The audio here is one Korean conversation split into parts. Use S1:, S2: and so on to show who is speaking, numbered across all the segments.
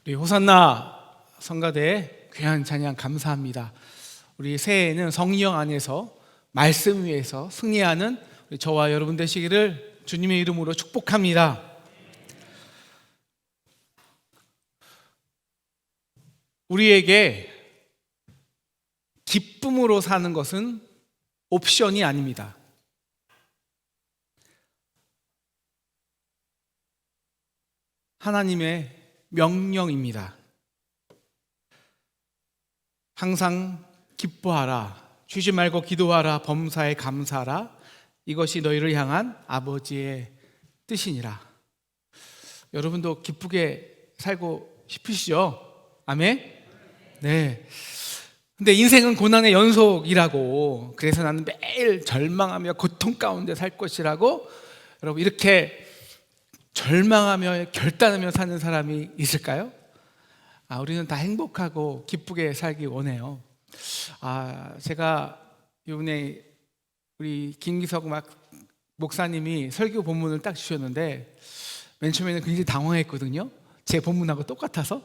S1: 우리 호산나 성가대 귀한 찬양 감사합니다. 우리 새해에는 성령 안에서 말씀 위에서 승리하는 우리 저와 여러분 되시기를 주님의 이름으로 축복합니다. 우리에게 기쁨으로 사는 것은 옵션이 아닙니다. 하나님의 명령입니다. 항상 기뻐하라, 쉬지 말고 기도하라, 범사에 감사하라, 이것이 너희를 향한 아버지의 뜻이니라. 여러분도 기쁘게 살고 싶으시죠? 아멘? 네. 근데 인생은 고난의 연속이라고, 그래서 나는 매일 절망하며 고통 가운데 살 것이라고, 여러분 이렇게 절망하며 결단하며 사는 사람이 있을까요? 우리는 다 행복하고 기쁘게 살기 원해요. 제가 이번에 우리 김기석 목사님이 설교 본문을 딱 주셨는데 맨 처음에는 굉장히 당황했거든요. 제 본문하고 똑같아서.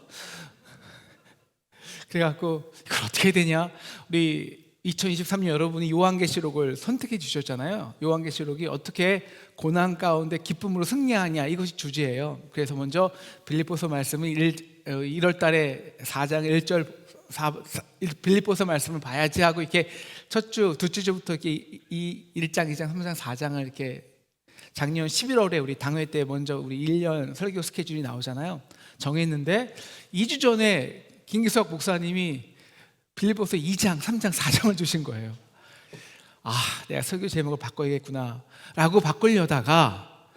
S1: 그래갖고 이걸 어떻게 되냐? 우리 2023년 여러분이 요한계시록을 선택해 주셨잖아요. 요한계시록이 어떻게 고난 가운데 기쁨으로 승리하냐, 이것이 주제예요. 그래서 먼저 빌립보서 말씀을 1월 달에 4장 1절 빌립보서 말씀을 봐야지 하고 이렇게 첫 주, 두째 주부터 이렇게 이 1장, 2장, 3장, 4장을 이렇게 작년 11월에 우리 당회 때 먼저 우리 1년 설교 스케줄이 나오잖아요. 정했는데 2주 전에 김기석 목사님이 빌립보서 2장, 3장, 4장을 주신 거예요. 내가 설교 제목을 바꿔야겠구나 라고 바꾸려다가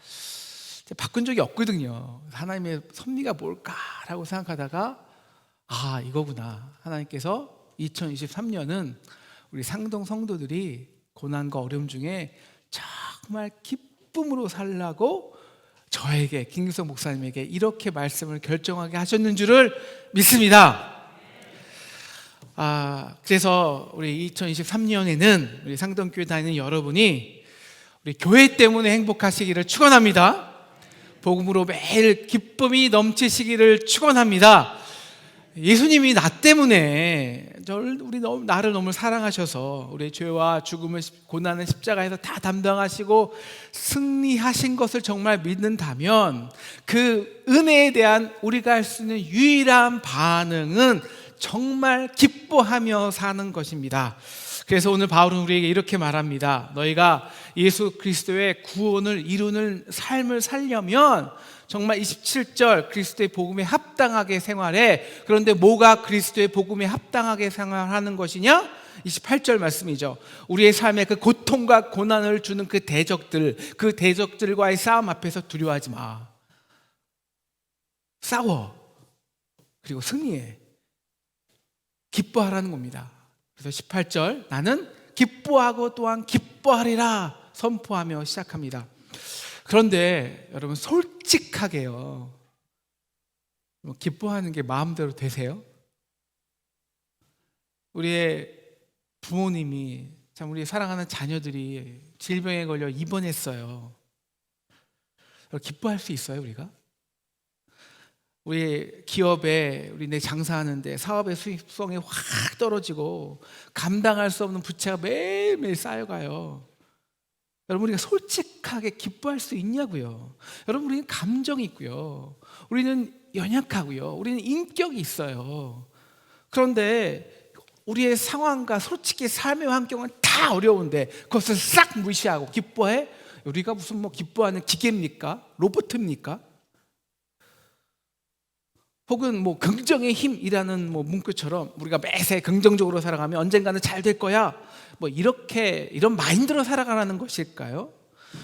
S1: 바꾼 적이 없거든요. 하나님의 섭리가 뭘까라고 생각하다가 이거구나. 하나님께서 2023년은 우리 상동 성도들이 고난과 어려움 중에 정말 기쁨으로 살라고 저에게, 김기석 목사님에게 이렇게 말씀을 결정하게 하셨는 줄을 믿습니다. 그래서 우리 2023년에는 우리 상동교회 다니는 여러분이 우리 교회 때문에 행복하시기를 축원합니다. 복음으로 매일 기쁨이 넘치시기를 축원합니다. 예수님이 나 때문에 나를 너무 사랑하셔서 우리 죄와 죽음을, 고난을 십자가에서 다 담당하시고 승리하신 것을 정말 믿는다면 그 은혜에 대한 우리가 할 수 있는 유일한 반응은 정말 기뻐하며 사는 것입니다. 그래서 오늘 바울은 우리에게 이렇게 말합니다. 너희가 예수 그리스도의 구원을 이루는 삶을 살려면 정말 27절 그리스도의 복음에 합당하게 생활해. 그런데 뭐가 그리스도의 복음에 합당하게 생활하는 것이냐? 28절 말씀이죠. 우리의 삶에 그 고통과 고난을 주는 그 대적들과의 싸움 앞에서 두려워하지 마. 싸워. 그리고 승리해. 기뻐하라는 겁니다. 그래서 18절 나는 기뻐하고 또한 기뻐하리라 선포하며 시작합니다. 그런데 여러분 솔직하게요, 기뻐하는 게 마음대로 되세요? 우리의 부모님이, 참 우리 사랑하는 자녀들이 질병에 걸려 입원했어요. 기뻐할 수 있어요 우리가? 우리 기업에 내 장사하는데 사업의 수익성이 확 떨어지고 감당할 수 없는 부채가 매일매일 쌓여가요. 여러분 우리가 솔직하게 기뻐할 수 있냐고요. 여러분 우리는 감정이 있고요, 우리는 연약하고요, 우리는 인격이 있어요. 그런데 우리의 상황과 솔직히 삶의 환경은 다 어려운데 그것을 싹 무시하고 기뻐해? 우리가 무슨 기뻐하는 기계입니까? 로봇입니까? 혹은 긍정의 힘이라는 문구처럼 우리가 매세 긍정적으로 살아가면 언젠가는 잘 될 거야, 이런 마인드로 살아가라는 것일까요?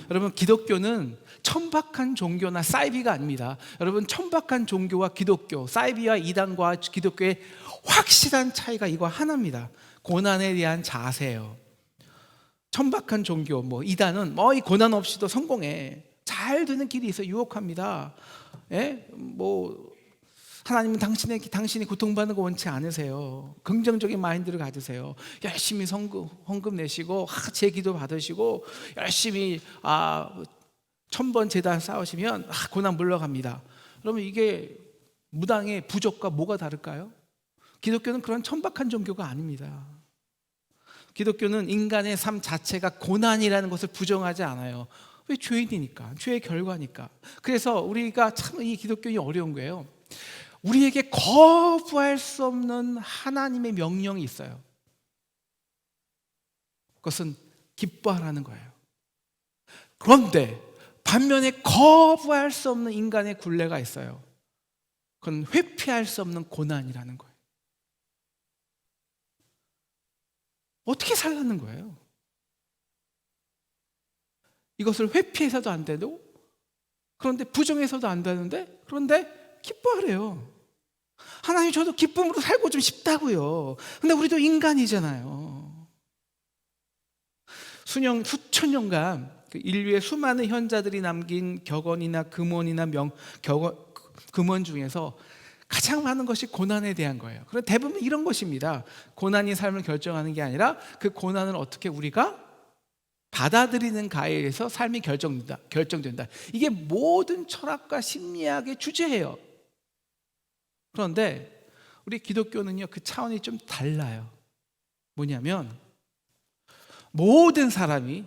S1: 여러분 기독교는 천박한 종교나 사이비가 아닙니다. 여러분 천박한 종교와 기독교, 사이비와 이단과 기독교의 확실한 차이가 이거 하나입니다. 고난에 대한 자세예요. 천박한 종교, 이단은 이 고난 없이도 성공해, 잘 되는 길이 있어, 유혹합니다. 하나님은 당신이 고통받는 거 원치 않으세요. 긍정적인 마인드를 가지세요. 열심히 헌금 내시고 제 기도 받으시고 열심히 1000번 제단 쌓으시면 고난 물러갑니다. 그러면 이게 무당의 부족과 뭐가 다를까요? 기독교는 그런 천박한 종교가 아닙니다. 기독교는 인간의 삶 자체가 고난이라는 것을 부정하지 않아요. 왜? 죄인이니까, 죄의 결과니까. 그래서 우리가 참 이 기독교는 어려운 거예요. 우리에게 거부할 수 없는 하나님의 명령이 있어요. 그것은 기뻐하라는 거예요. 그런데 반면에 거부할 수 없는 인간의 굴레가 있어요. 그건 회피할 수 없는 고난이라는 거예요. 어떻게 살라는 거예요? 이것을 회피해서도 안 되고, 그런데 부정해서도 안 되는데, 그런데 기뻐하래요. 하나님, 저도 기쁨으로 살고 좀 싶다고요. 근데 우리도 인간이잖아요. 수천 년간 그 인류의 수많은 현자들이 남긴 격언이나 금언이나 금언 중에서 가장 많은 것이 고난에 대한 거예요. 그런데 대부분 이런 것입니다. 고난이 삶을 결정하는 게 아니라 그 고난을 어떻게 우리가 받아들이는 가에 의해서 삶이 결정된다. 이게 모든 철학과 심리학의 주제예요. 그런데 우리 기독교는요, 그 차원이 좀 달라요. 뭐냐면 모든 사람이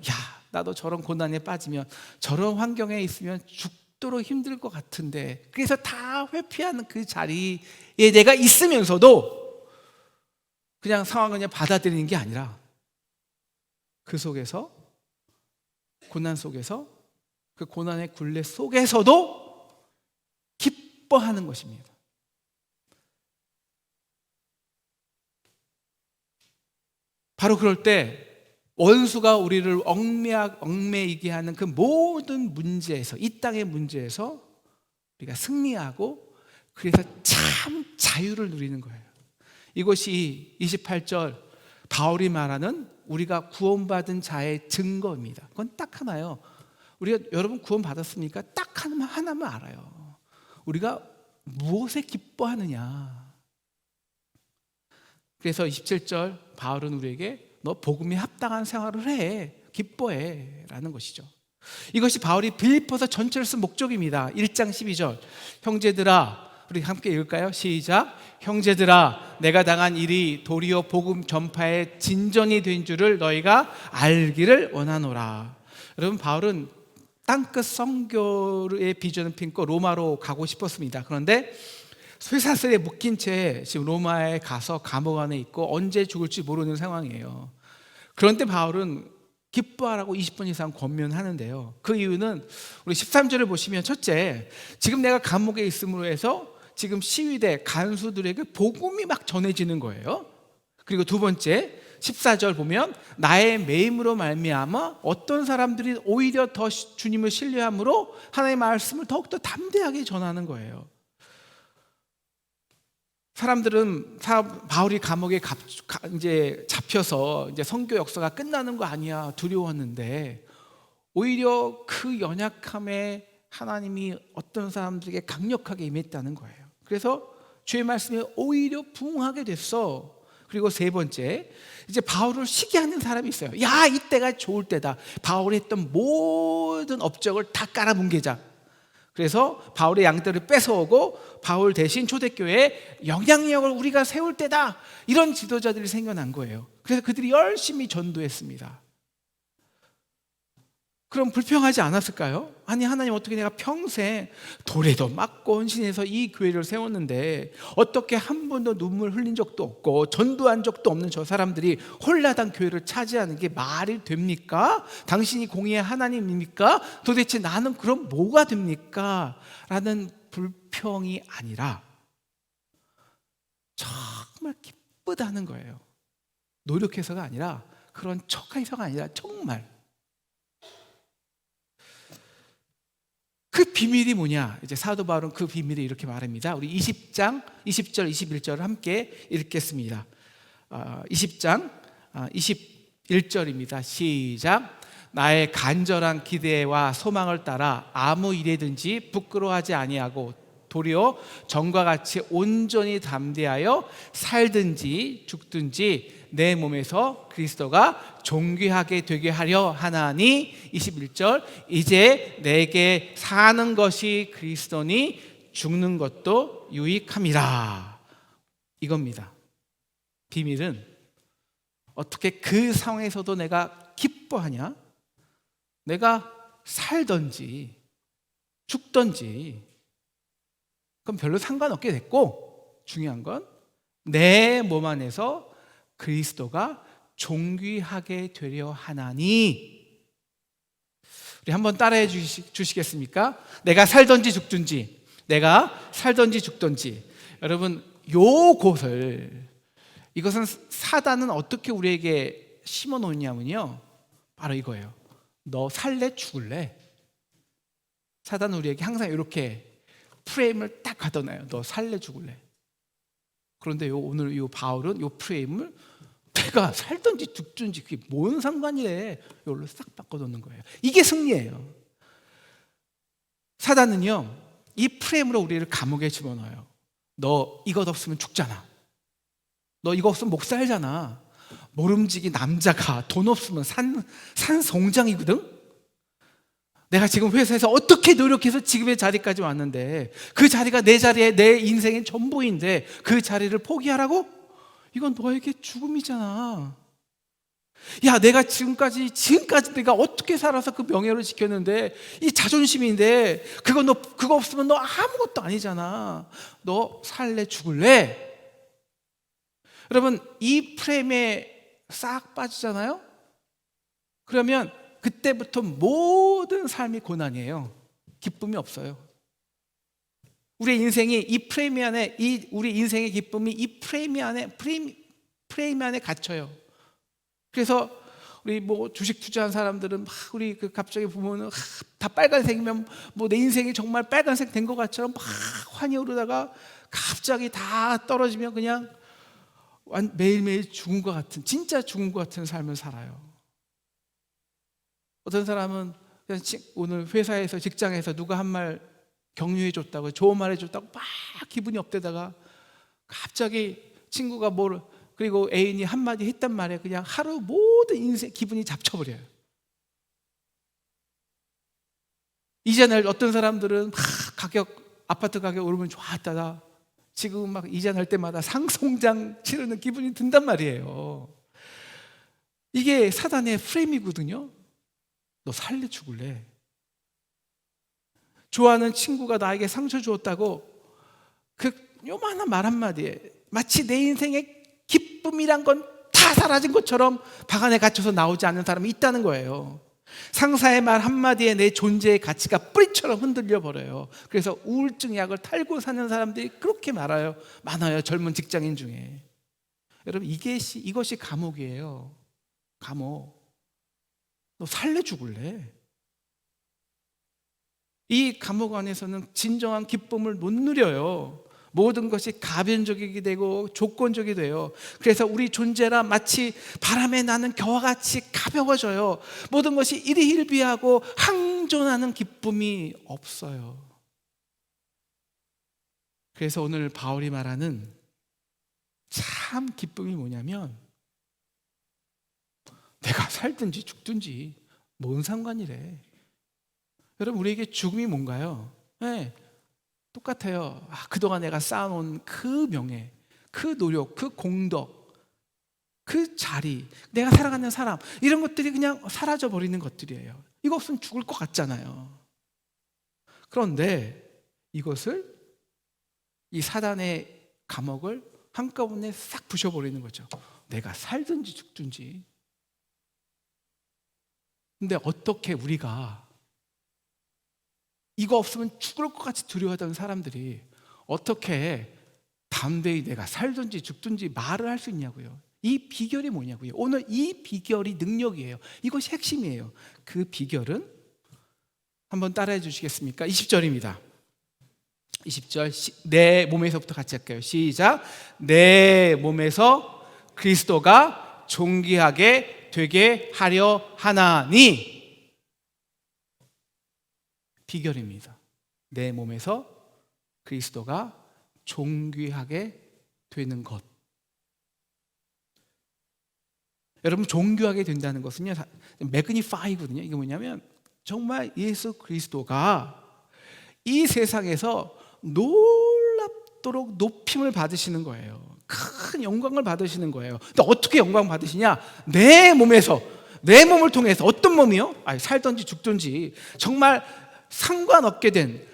S1: 나도 저런 고난에 빠지면, 저런 환경에 있으면 죽도록 힘들 것 같은데, 그래서 다 회피하는 그 자리에 내가 있으면서도 그냥 상황을 그냥 받아들이는 게 아니라 그 속에서, 고난 속에서, 그 고난의 굴레 속에서도 기뻐하는 것입니다. 바로 그럴 때 원수가 우리를 얽매이게 하는 그 모든 문제에서, 이 땅의 문제에서 우리가 승리하고, 그래서 참 자유를 누리는 거예요. 이것이 28절 바울이 말하는 우리가 구원받은 자의 증거입니다. 그건 딱 하나요. 우리가, 여러분 구원받았습니까? 딱 하나만 알아요. 우리가 무엇에 기뻐하느냐. 그래서 27절 바울은 우리에게 너 복음에 합당한 생활을 해, 기뻐해 라는 것이죠. 이것이 바울이 빌립보서 전체를 쓴 목적입니다. 1장 12절 형제들아, 우리 함께 읽을까요? 시작. 형제들아, 내가 당한 일이 도리어 복음 전파의 진전이 된 줄을 너희가 알기를 원하노라. 여러분, 바울은 땅끝 선교의 비전을 품고 로마로 가고 싶었습니다. 그런데 쇠사슬에 묶인 채 지금 로마에 가서 감옥 안에 있고 언제 죽을지 모르는 상황이에요. 그런데 바울은 기뻐하라고 20번 이상 권면하는데요. 그 이유는 우리 13절을 보시면, 첫째, 지금 내가 감옥에 있음으로 해서 지금 시위대 간수들에게 복음이 막 전해지는 거예요. 그리고 두 번째, 14절 보면 나의 매임으로 말미암아 어떤 사람들이 오히려 더 주님을 신뢰함으로 하나님의 말씀을 더욱더 담대하게 전하는 거예요. 사람들은 바울이 감옥에 이제 잡혀서 이제 선교 역사가 끝나는 거 아니야 두려웠는데, 오히려 그 연약함에 하나님이 어떤 사람들에게 강력하게 임했다는 거예요. 그래서 주의 말씀에 오히려 부응하게 됐어. 그리고 세 번째, 이제 바울을 시기하는 사람이 있어요. 야, 이때가 좋을 때다. 바울이 했던 모든 업적을 다 깔아뭉개자. 그래서 바울의 양떼를 뺏어오고 바울 대신 초대교회에 영향력을 우리가 세울 때다. 이런 지도자들이 생겨난 거예요. 그래서 그들이 열심히 전도했습니다. 그럼 불평하지 않았을까요? 아니, 하나님, 어떻게 내가 평생 돌에도 맞고 헌신해서 이 교회를 세웠는데 어떻게 한 번도 눈물 흘린 적도 없고 전도한 적도 없는 저 사람들이 홀라당 교회를 차지하는 게 말이 됩니까? 당신이 공의의 하나님입니까? 도대체 나는 그럼 뭐가 됩니까? 라는 불평이 아니라 정말 기쁘다는 거예요. 노력해서가 아니라, 그런 척해서가 아니라 정말. 그 비밀이 뭐냐? 이제 사도 바울은 그 비밀을 이렇게 말합니다. 우리 20장 20절 21절을 함께 읽겠습니다. 20장 21절입니다. 시작. 나의 간절한 기대와 소망을 따라 아무 일에든지 부끄러워하지 아니하고 도리어 전과 같이 온전히 담대하여 살든지 죽든지 내 몸에서 그리스도가 존귀하게 되게 하려 하나니. 21절. 이제 내게 사는 것이 그리스도니 죽는 것도 유익함이라. 이겁니다. 비밀은 어떻게 그 상황에서도 내가 기뻐하냐? 내가 살든지 죽든지 그럼 별로 상관없게 됐고, 중요한 건 내 몸 안에서 그리스도가 존귀하게 되려 하나니. 우리 한번 따라해 주시겠습니까? 내가 살든지 죽든지, 내가 살든지 죽든지. 여러분, 요것을, 이것은 사단은 어떻게 우리에게 심어 놓냐면요, 바로 이거예요. 너 살래 죽을래? 사단은 우리에게 항상 이렇게 프레임을 딱 가둬놔요. 너 살래 죽을래? 그런데 오늘 요 바울은 요 프레임을 내가 살든지 죽든지 그게 뭔 상관이래, 이걸로 싹 바꿔놓는 거예요. 이게 승리예요. 사단은요, 이 프레임으로 우리를 감옥에 집어넣어요. 너 이것 없으면 죽잖아. 너 이거 없으면 목 살잖아. 모름지기 남자가 돈 없으면 산송장이거든. 내가 지금 회사에서 어떻게 노력해서 지금의 자리까지 왔는데, 그 자리가 내 자리에 내 인생의 전부인데 그 자리를 포기하라고? 이건 너에게 죽음이잖아. 야, 내가 지금까지 내가 어떻게 살아서 그 명예를 지켰는데, 이 자존심인데 그거 없으면 너 아무것도 아니잖아. 너 살래 죽을래? 여러분, 이 프레임에 싹 빠지잖아요. 그러면 그때부터 모든 삶이 고난이에요. 기쁨이 없어요. 우리 인생이 이 프레임 안에, 우리 인생의 기쁨이 이 프레임 안에 갇혀요. 그래서 우리 뭐 주식 투자한 사람들은 막 우리 갑자기 보면은 다 빨간색이면 뭐 내 인생이 정말 빨간색 된 것 같처럼 막 환히 오르다가 갑자기 다 떨어지면 그냥 매일매일 죽은 것 같은, 진짜 죽은 것 같은 삶을 살아요. 어떤 사람은 그냥 오늘 회사에서, 직장에서 누가 한 말 격려해 줬다고, 좋은 말 해줬다고 막 기분이 업되다가 갑자기 친구가 그리고 애인이 한마디 했단 말에 그냥 하루 모든 인생 기분이 잡쳐버려요. 이자날 어떤 사람들은 막 아파트 가격 오르면 좋았다가 지금 막 이자 날 때마다 상송장 치르는 기분이 든단 말이에요. 이게 사단의 프레임이거든요. 너 살래 죽을래? 좋아하는 친구가 나에게 상처 주었다고 그 요만한 말 한마디에 마치 내 인생의 기쁨이란 건 다 사라진 것처럼 방 안에 갇혀서 나오지 않는 사람이 있다는 거예요. 상사의 말 한마디에 내 존재의 가치가 뿌리처럼 흔들려 버려요. 그래서 우울증 약을 탈고 사는 사람들이 그렇게 많아요. 젊은 직장인 중에. 여러분, 이것이 감옥이에요. 감옥. 너 살래 죽을래? 이 감옥 안에서는 진정한 기쁨을 못 누려요. 모든 것이 가변적이게 되고 조건적이 돼요. 그래서 우리 존재라 마치 바람에 나는 겨와 같이 가벼워져요. 모든 것이 일희일비하고 항존하는 기쁨이 없어요. 그래서 오늘 바울이 말하는 참 기쁨이 뭐냐면, 내가 살든지 죽든지 뭔 상관이래. 여러분, 우리에게 죽음이 뭔가요? 네, 똑같아요. 그동안 내가 쌓아놓은 그 명예, 그 노력, 그 공덕, 그 자리, 내가 살아가는 사람, 이런 것들이 그냥 사라져버리는 것들이에요. 이거 없으면 죽을 것 같잖아요. 그런데 이것을, 이 사단의 감옥을 한꺼번에 싹 부셔버리는 거죠. 내가 살든지 죽든지. 근데 어떻게 우리가 이거 없으면 죽을 것 같이 두려워하던 사람들이 어떻게 담대히 내가 살든지 죽든지 말을 할 수 있냐고요. 이 비결이 뭐냐고요. 오늘 이 비결이 능력이에요. 이것이 핵심이에요. 그 비결은 한번 따라해 주시겠습니까? 20절입니다. 20절, 내 몸에서부터 같이 할게요. 시작. 내 몸에서 그리스도가 존귀하게 되게 하려 하나니. 비결입니다. 내 몸에서 그리스도가 존귀하게 되는 것. 여러분, 존귀하게 된다는 것은요, 매그니파이거든요. 이게 뭐냐면 정말 예수 그리스도가 이 세상에서 놀랍도록 높임을 받으시는 거예요. 큰 영광을 받으시는 거예요. 근데 어떻게 영광 받으시냐? 내 몸에서, 내 몸을 통해서. 어떤 몸이요? 살든지 죽든지 정말 상관없게 된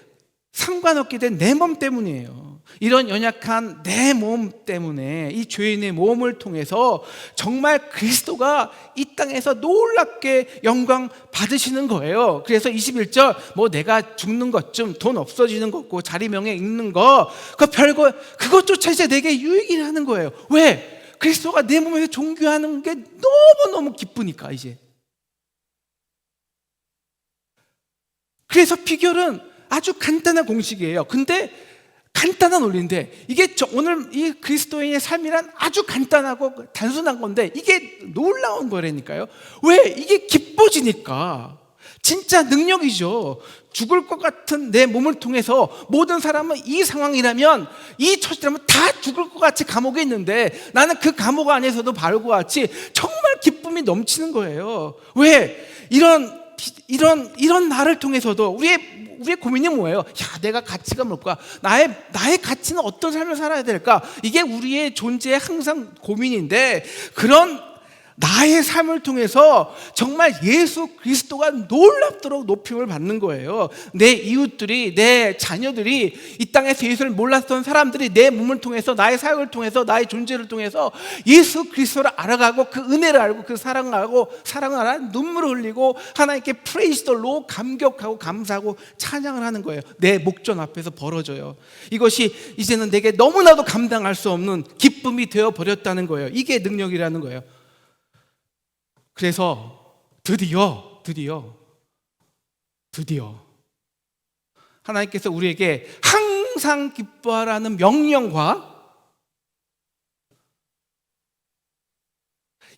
S1: 내 몸 때문이에요. 이런 연약한 내 몸 때문에, 이 죄인의 몸을 통해서 정말 그리스도가 이 땅에서 놀랍게 영광 받으시는 거예요. 그래서 21절, 뭐 내가 죽는 것 좀, 돈 없어지는 것 고 자리 명예 잃는 거, 그 별거, 그것조차 이제 내게 유익이라는 거예요. 왜? 그리스도가 내 몸에서 존귀하는 게 너무너무 기쁘니까. 이제 그래서 비결은 아주 간단한 공식이에요. 근데 간단한 원리인데, 이게 오늘 이 그리스도인의 삶이란 아주 간단하고 단순한 건데 이게 놀라운 거라니까요. 왜? 이게 기뻐지니까. 진짜 능력이죠. 죽을 것 같은 내 몸을 통해서 모든 사람은 이 상황이라면, 이 처지라면 다 죽을 것 같이 감옥에 있는데 나는 그 감옥 안에서도 바울과 같이 정말 기쁨이 넘치는 거예요. 왜? 이런 나를 통해서도 우리의 고민이 뭐예요? 야, 내가 가치가 뭘까? 나의 가치는 어떤 삶을 살아야 될까? 이게 우리의 존재의 항상 고민인데, 그런 나의 삶을 통해서 정말 예수 그리스도가 놀랍도록 높임을 받는 거예요. 내 이웃들이, 내 자녀들이, 이 땅에서 예수를 몰랐던 사람들이 내 몸을 통해서, 나의 사역을 통해서, 나의 존재를 통해서 예수 그리스도를 알아가고 그 은혜를 알고 그 사랑을 알고, 사랑을 알아 눈물을 흘리고 하나님께 프레이즈 더 로, 감격하고 감사하고 찬양을 하는 거예요. 내 목전 앞에서 벌어져요. 이것이 이제는 내게 너무나도 감당할 수 없는 기쁨이 되어버렸다는 거예요. 이게 능력이라는 거예요. 그래서 드디어 하나님께서 우리에게 항상 기뻐하라는 명령과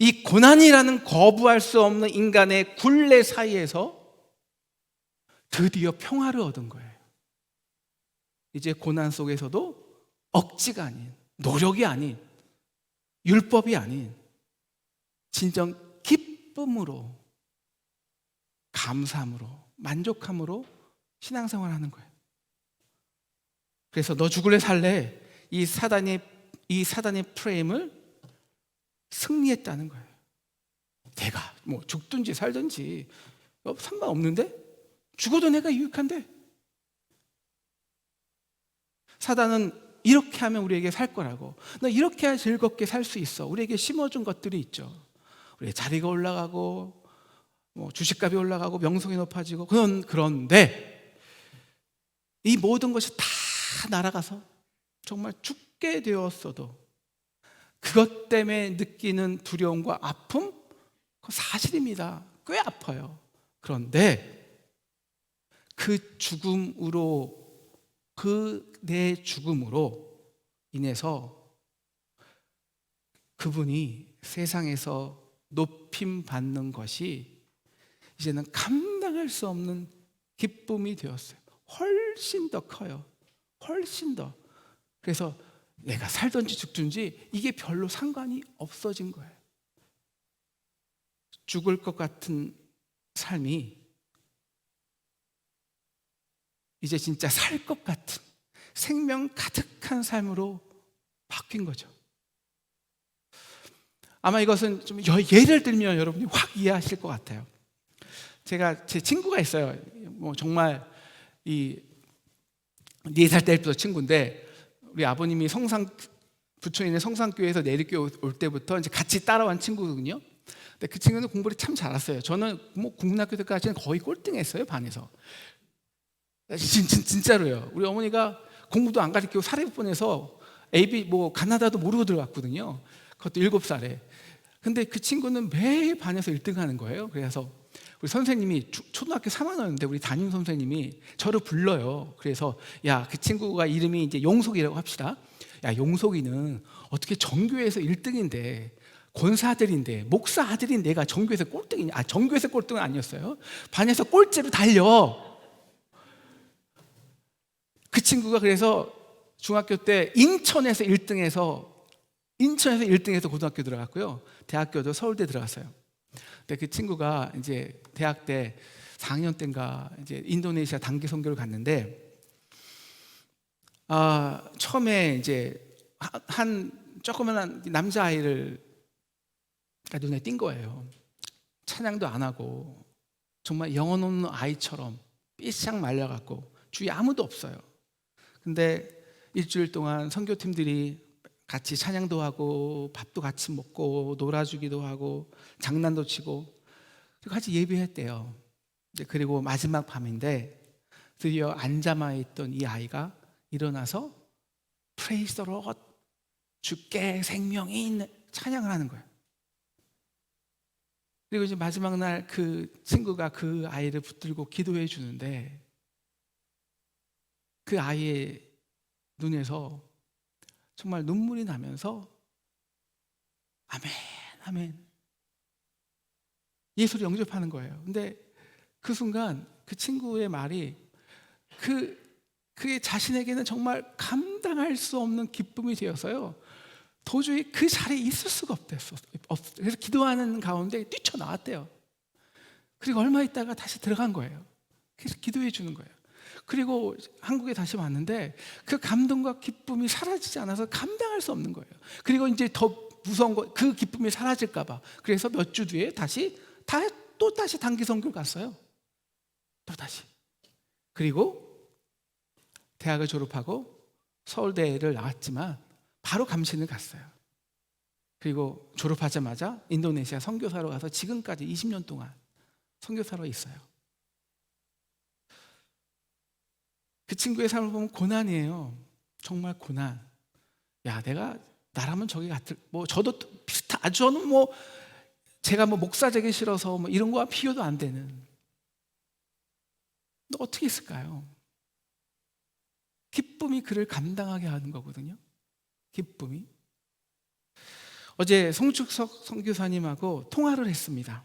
S1: 이 고난이라는 거부할 수 없는 인간의 굴레 사이에서 드디어 평화를 얻은 거예요. 이제 고난 속에서도 억지가 아닌, 노력이 아닌, 율법이 아닌 진정 기쁨으로, 감사함으로, 만족함으로 신앙생활하는 거예요. 그래서 너 죽을래 살래, 이 사단의 프레임을 승리했다는 거예요. 내가 뭐 죽든지 살든지 상관없는데, 죽어도 내가 유익한데, 사단은 이렇게 하면 우리에게 살 거라고, 너 이렇게 해야 즐겁게 살 수 있어, 우리에게 심어준 것들이 있죠. 우리의 자리가 올라가고, 뭐 주식값이 올라가고, 명성이 높아지고, 그런데 이 모든 것이 다 날아가서 정말 죽게 되었어도 그것 때문에 느끼는 두려움과 아픔, 그거 사실입니다. 꽤 아파요. 그런데 그 죽음으로, 내 죽음으로 인해서 그분이 세상에서 높임 받는 것이 이제는 감당할 수 없는 기쁨이 되었어요. 훨씬 더 커요. 훨씬 더. 그래서 내가 살든지 죽든지 이게 별로 상관이 없어진 거예요. 죽을 것 같은 삶이 이제 진짜 살 것 같은, 생명 가득한 삶으로 바뀐 거죠. 아마 이것은 좀 예를 들면 여러분이 확 이해하실 것 같아요. 제 친구가 있어요. 뭐 정말 이 4살 때부터 친구인데, 우리 아버님이 부천에 있는 성산교회에서 내리교 올 때부터 이제 같이 따라온 친구거든요. 근데 그 친구는 공부를 참 잘했어요. 저는 뭐 국민학교 때까지는 거의 꼴등했어요, 반에서. 진짜로요. 우리 어머니가 공부도 안 가르치고 사립분에서 AB 뭐 가나다도 모르고 들어갔거든요. 그것도 7살에. 근데 그 친구는 매일 반에서 1등 하는 거예요. 그래서 우리 선생님이 초등학교 3학년인데 우리 담임 선생님이 저를 불러요. 그래서 야, 그 친구가 이름이 이제 용석이라고 합시다. 야, 용석이는 어떻게 전교에서 1등인데, 권사 아들인데, 목사 아들인 내가 전교에서 꼴등이냐? 전교에서 꼴등은 아니었어요. 반에서 꼴찌로 달려. 그 친구가 그래서 중학교 때 인천에서 1등해서 고등학교 들어갔고요. 대학교도 서울대 들어갔어요. 근데 그 친구가 이제 대학 때 4학년 때인가 이제 인도네시아 단기 선교를 갔는데, 처음에 이제 한 조그만한 남자아이를 눈에 띈 거예요. 찬양도 안 하고 정말 영혼 없는 아이처럼 삐싹 말려갖고 주위에 아무도 없어요. 근데 일주일 동안 선교팀들이 같이 찬양도 하고 밥도 같이 먹고 놀아주기도 하고 장난도 치고 같이 예배했대요. 그리고 마지막 밤인데 드디어 앉아만 있던 이 아이가 일어나서 Praise the Lord, 주께 생명이 있는 찬양을 하는 거예요. 그리고 이제 마지막 날 그 친구가 그 아이를 붙들고 기도해 주는데 그 아이의 눈에서 정말 눈물이 나면서 아멘, 아멘, 예수를 영접하는 거예요. 근데 그 순간 그 친구의 말이 그의 자신에게는 정말 감당할 수 없는 기쁨이 되어서요, 도저히 그 자리에 있을 수가 없댔어. 그래서 기도하는 가운데 뛰쳐나왔대요. 그리고 얼마 있다가 다시 들어간 거예요. 그래서 기도해 주는 거예요. 그리고 한국에 다시 왔는데 그 감동과 기쁨이 사라지지 않아서 감당할 수 없는 거예요. 그리고 이제 더 무서운 거, 그 기쁨이 사라질까 봐. 그래서 몇 주 뒤에 또 다시 단기 선교를 갔어요. 또 다시. 그리고 대학을 졸업하고 서울대를 나왔지만 바로 감신을 갔어요. 그리고 졸업하자마자 인도네시아 선교사로 가서 지금까지 20년 동안 선교사로 있어요. 그 친구의 삶을 보면 고난이에요. 정말 고난. 야, 나라면 저기 같을, 저도 비슷한, 저는 제가 목사 되기 싫어서 이런 거와 비교도 안 되는. 너 어떻게 있을까요? 기쁨이 그를 감당하게 하는 거거든요. 기쁨이. 어제 송축석 선교사님하고 통화를 했습니다.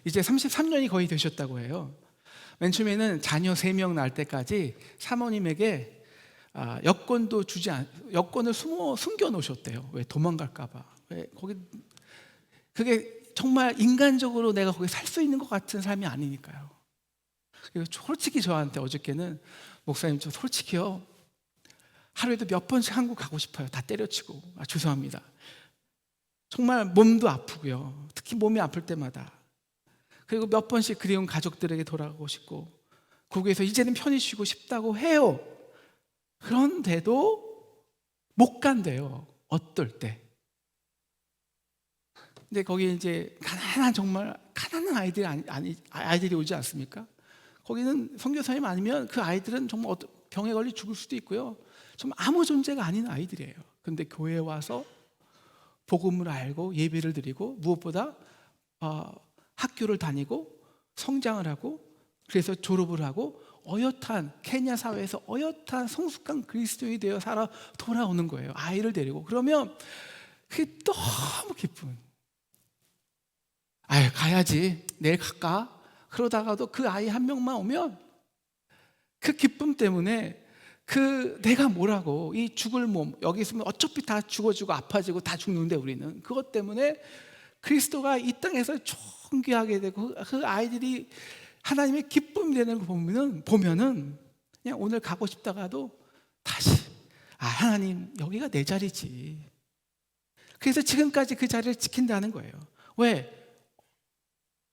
S1: 이제 33년이 거의 되셨다고 해요. 맨 처음에는 자녀 3명 낳을 때까지 사모님에게 여권을 숨겨 놓으셨대요. 왜? 도망갈까 봐. 왜? 그게 정말 인간적으로 내가 거기 살 수 있는 것 같은 삶이 아니니까요. 그리고 솔직히 저한테 어저께는, 목사님, 저 솔직히요, 하루에도 몇 번씩 한국 가고 싶어요. 다 때려치고. 죄송합니다. 정말 몸도 아프고요. 특히 몸이 아플 때마다. 그리고 몇 번씩 그리운 가족들에게 돌아가고 싶고, 거기에서 이제는 편히 쉬고 싶다고 해요. 그런데도 못 간대요. 어떨 때. 근데 거기에 이제 정말 가난한 아이들이 오지 않습니까? 거기는 선교사님 아니면 그 아이들은 정말 병에 걸려 죽을 수도 있고요. 정말 아무 존재가 아닌 아이들이에요. 근데 교회에 와서 복음을 알고 예배를 드리고, 무엇보다 학교를 다니고 성장을 하고, 그래서 졸업을 하고 케냐 사회에서 어엿한 성숙한 그리스도인이 되어 살아 돌아오는 거예요. 아이를 데리고. 그러면 그게 너무 기쁜. 가야지, 내일 갈까? 그러다가도 그 아이 한 명만 오면 그 기쁨 때문에 내가 뭐라고, 이 죽을 몸, 여기 있으면 어차피 다 죽어지고 아파지고 다 죽는데 우리는 그것 때문에 그리스도가 이 땅에서 존귀하게 되고 그 아이들이 하나님의 기쁨이 되는 거 보면은 그냥 오늘 가고 싶다가도 다시 하나님, 여기가 내 자리지. 그래서 지금까지 그 자리를 지킨다는 거예요. 왜?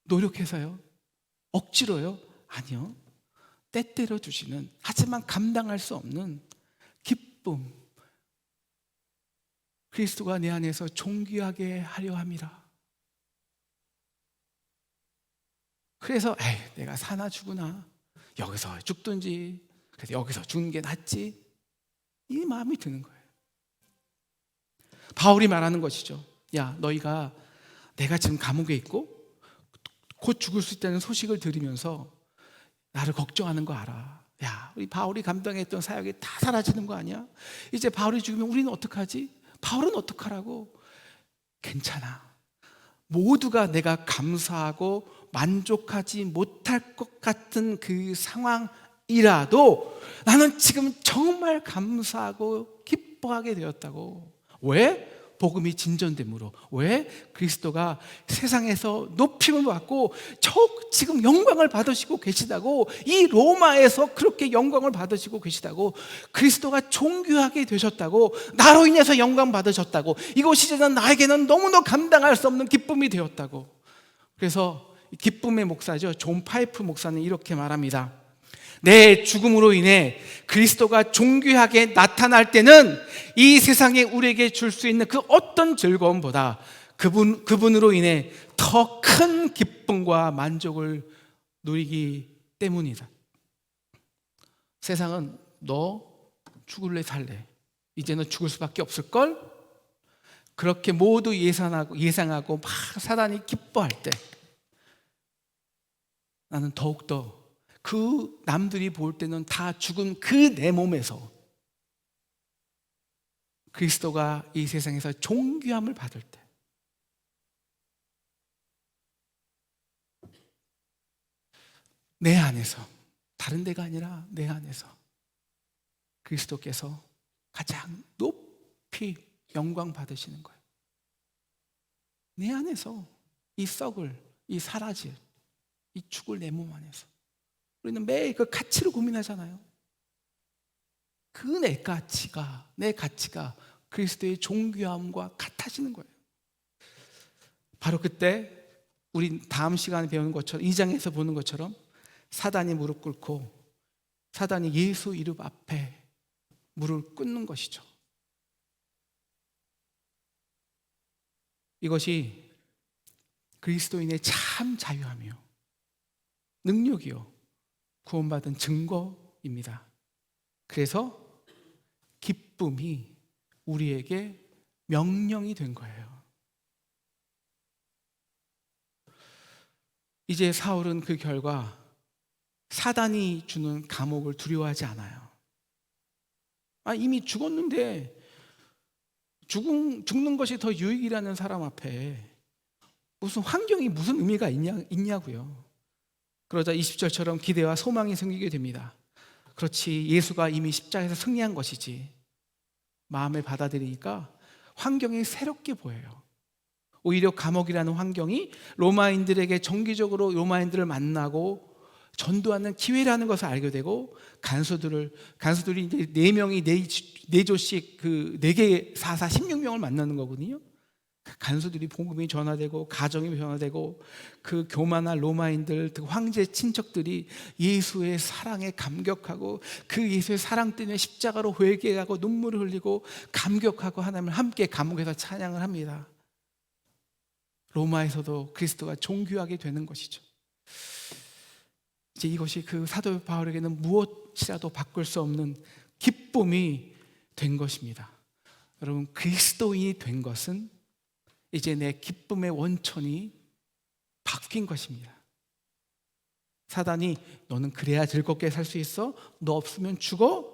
S1: 노력해서요? 억지로요? 아니요. 때때려 주시는, 하지만 감당할 수 없는 기쁨. 그리스도가 내 안에서 존귀하게 하려 함이라. 그래서 내가 사나 죽으나 여기서 죽든지, 그래서 여기서 죽는 게 낫지, 이 마음이 드는 거예요. 바울이 말하는 것이죠. 야, 너희가 내가 지금 감옥에 있고 곧 죽을 수 있다는 소식을 들으면서 나를 걱정하는 거 알아. 야, 우리 바울이 감당했던 사역이 다 사라지는 거 아니야? 이제 바울이 죽으면 우리는 어떡하지? 바울은 어떡하라고? 괜찮아. 모두가 내가 감사하고 만족하지 못할 것 같은 그 상황이라도 나는 지금 정말 감사하고 기뻐하게 되었다고. 왜? 복음이 진전됨으로. 왜? 그리스도가 세상에서 높임을 받고 지금 영광을 받으시고 계시다고, 이 로마에서 그렇게 영광을 받으시고 계시다고, 그리스도가 존귀하게 되셨다고, 나로 인해서 영광 받으셨다고, 이것이 이제 나에게는 너무나 감당할 수 없는 기쁨이 되었다고. 그래서 기쁨의 목사죠, 존 파이프 목사는 이렇게 말합니다. 내 죽음으로 인해 그리스도가 존귀하게 나타날 때는 이 세상에 우리에게 줄 수 있는 그 어떤 즐거움보다 그분으로 인해 더 큰 기쁨과 만족을 누리기 때문이다. 세상은 너 죽을래 살래, 이제 너 죽을 수밖에 없을걸? 그렇게 모두 예상하고 막 사단이 기뻐할 때, 나는 더욱더 그 남들이 볼 때는 다 죽은 그 내 몸에서 그리스도가 이 세상에서 존귀함을 받을 때, 내 안에서, 다른 데가 아니라 내 안에서 그리스도께서 가장 높이 영광 받으시는 거예요. 내 안에서 이 썩을, 이 사라질, 이 죽을 내 몸 안에서 우리는 매일 그 가치를 고민하잖아요. 그 내 가치가 그리스도의 존귀함과 같아지는 거예요. 바로 그때 우리 다음 시간에 배우는 것처럼, 2장에서 보는 것처럼 사단이 무릎 꿇고 사단이 예수 이름 앞에 무릎을 꿇는 것이죠. 이것이 그리스도인의 참 자유함이요, 능력이요, 구원받은 증거입니다. 그래서 기쁨이 우리에게 명령이 된 거예요. 이제 사울은 그 결과 사단이 주는 감옥을 두려워하지 않아요. 이미 죽었는데 죽는 것이 더 유익이라는 사람 앞에 무슨 환경이 무슨 의미가 있냐고요. 그러자 20절처럼 기대와 소망이 생기게 됩니다. 그렇지, 예수가 이미 십자가에서 승리한 것이지. 마음에 받아들이니까 환경이 새롭게 보여요. 오히려 감옥이라는 환경이 로마인들에게 정기적으로 로마인들을 만나고 전도하는 기회라는 것을 알게 되고, 간수들이 이제 4명이 4조씩 그 4개 4, 16명을 만나는 거거든요. 그 간수들이 복음이 전화되고 가정이 전화되고, 그 교만한 로마인들, 그 황제 친척들이 예수의 사랑에 감격하고, 그 예수의 사랑 때문에 십자가로 회개하고 눈물을 흘리고 감격하고 하나님을 함께 감옥에서 찬양을 합니다. 로마에서도 그리스도가 존귀하게 되는 것이죠. 이제 이것이 그 사도 바울에게는 무엇이라도 바꿀 수 없는 기쁨이 된 것입니다. 여러분, 그리스도인이 된 것은 이제 내 기쁨의 원천이 바뀐 것입니다. 사단이 너는 그래야 즐겁게 살 수 있어? 너 없으면 죽어?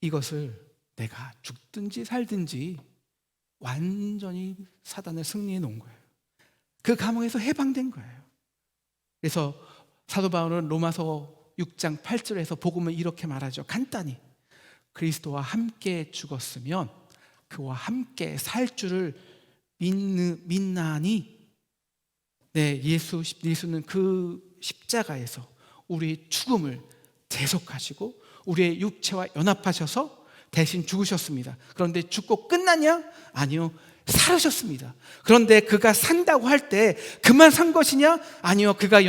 S1: 이것을 내가 죽든지 살든지 완전히 사단을 승리해 놓은 거예요. 그 감옥에서 해방된 거예요. 그래서 사도 바울은 로마서 6장 8절에서 복음을 이렇게 말하죠. 간단히 그리스도와 함께 죽었으면 그와 함께 살 줄을 믿나니, 네, 예수는 그 십자가에서 우리의 죽음을 대속하시고 우리의 육체와 연합하셔서 대신 죽으셨습니다. 그런데 죽고 끝났냐? 아니요, 살으셨습니다. 그런데 그가 산다고 할 때 그만 산 것이냐? 아니요, 그가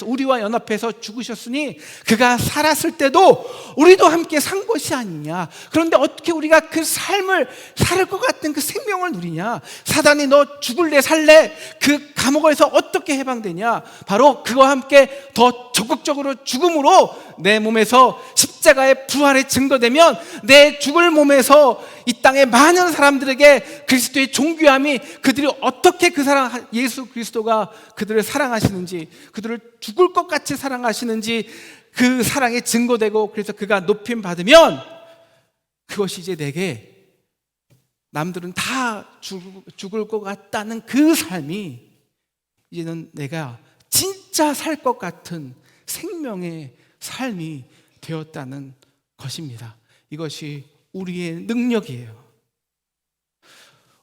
S1: 우리와 연합해서 죽으셨으니 그가 살았을 때도 우리도 함께 산 것이 아니냐. 그런데 어떻게 우리가 그 삶을 살 것 같은 그 생명을 누리냐? 사단이 너 죽을래 살래? 그 감옥에서 어떻게 해방되냐? 바로 그와 함께 더 적극적으로 죽음으로 내 몸에서 십자가의 부활의 증거되면 내 죽을 몸에서 이 땅의 많은 사람들에게 그리스도의 존귀함이, 그들이 어떻게 예수 그리스도가 그들을 사랑하시는지, 그들을 죽을 것 같이 사랑하시는지 그 사랑이 증거되고, 그래서 그가 높임 받으면 그것이 이제 내게, 남들은 다 죽을 것 같다는 그 삶이 이제는 내가 진짜 살 것 같은 생명의 삶이 되었다는 것입니다. 이것이 우리의 능력이에요.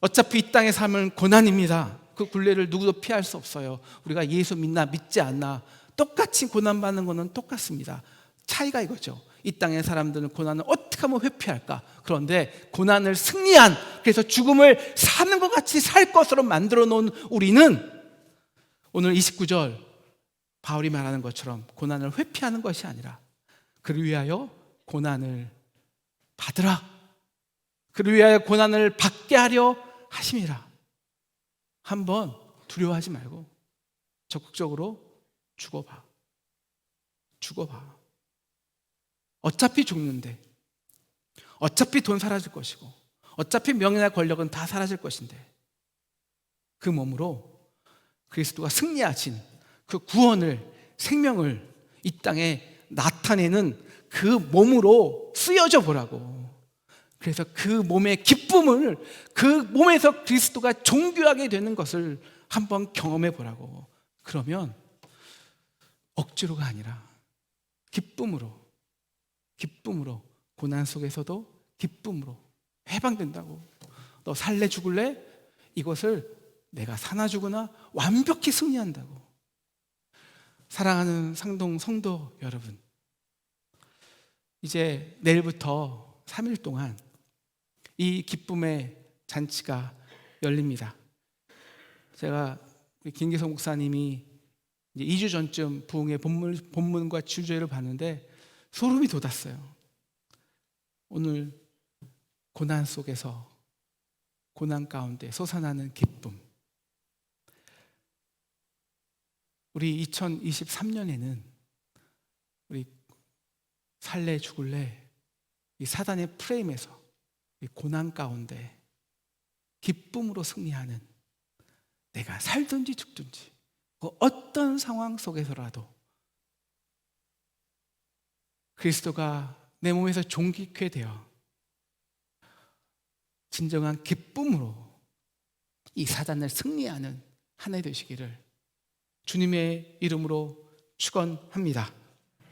S1: 어차피 이 땅의 삶은 고난입니다. 그 굴레를 누구도 피할 수 없어요. 우리가 예수 믿나 믿지 않나 똑같이 고난받는 것은 똑같습니다. 차이가 이거죠. 이 땅의 사람들은 고난을 어떻게 하면 회피할까? 그런데 고난을 승리한, 그래서 죽음을 사는 것 같이 살 것으로 만들어 놓은 우리는 오늘 29절 바울이 말하는 것처럼 고난을 회피하는 것이 아니라 그를 위하여 고난을 받으라, 그를 위하여 고난을 받게 하려 하심이라. 한번 두려워하지 말고 적극적으로 죽어봐. 어차피 죽는데, 어차피 돈 사라질 것이고, 어차피 명예나 권력은 다 사라질 것인데, 그 몸으로 그리스도가 승리하신 그 구원을, 생명을 이 땅에 나타내는 그 몸으로 쓰여져 보라고. 그래서 그 몸의 기쁨을, 그 몸에서 그리스도가 존귀하게 되는 것을 한번 경험해 보라고. 그러면 억지로가 아니라 기쁨으로 고난 속에서도 기쁨으로 해방된다고. 너 살래 죽을래? 이것을 내가 사나 죽으나 완벽히 승리한다고. 사랑하는 상동 성도 여러분, 이제 내일부터 3일 동안 이 기쁨의 잔치가 열립니다. 제가 김기성 목사님이 이제 2주 전쯤 부흥의 본문과 주제를 봤는데 소름이 돋았어요. 오늘 고난 속에서, 고난 가운데 솟아나는 기쁨. 우리 2023년에는 우리 살래 죽을래 이 사단의 프레임에서 이 고난 가운데 기쁨으로 승리하는, 내가 살든지 죽든지 그 어떤 상황 속에서라도 그리스도가 내 몸에서 존귀케 되어 진정한 기쁨으로 이 사단을 승리하는 한 해 되시기를 주님의 이름으로 축원합니다.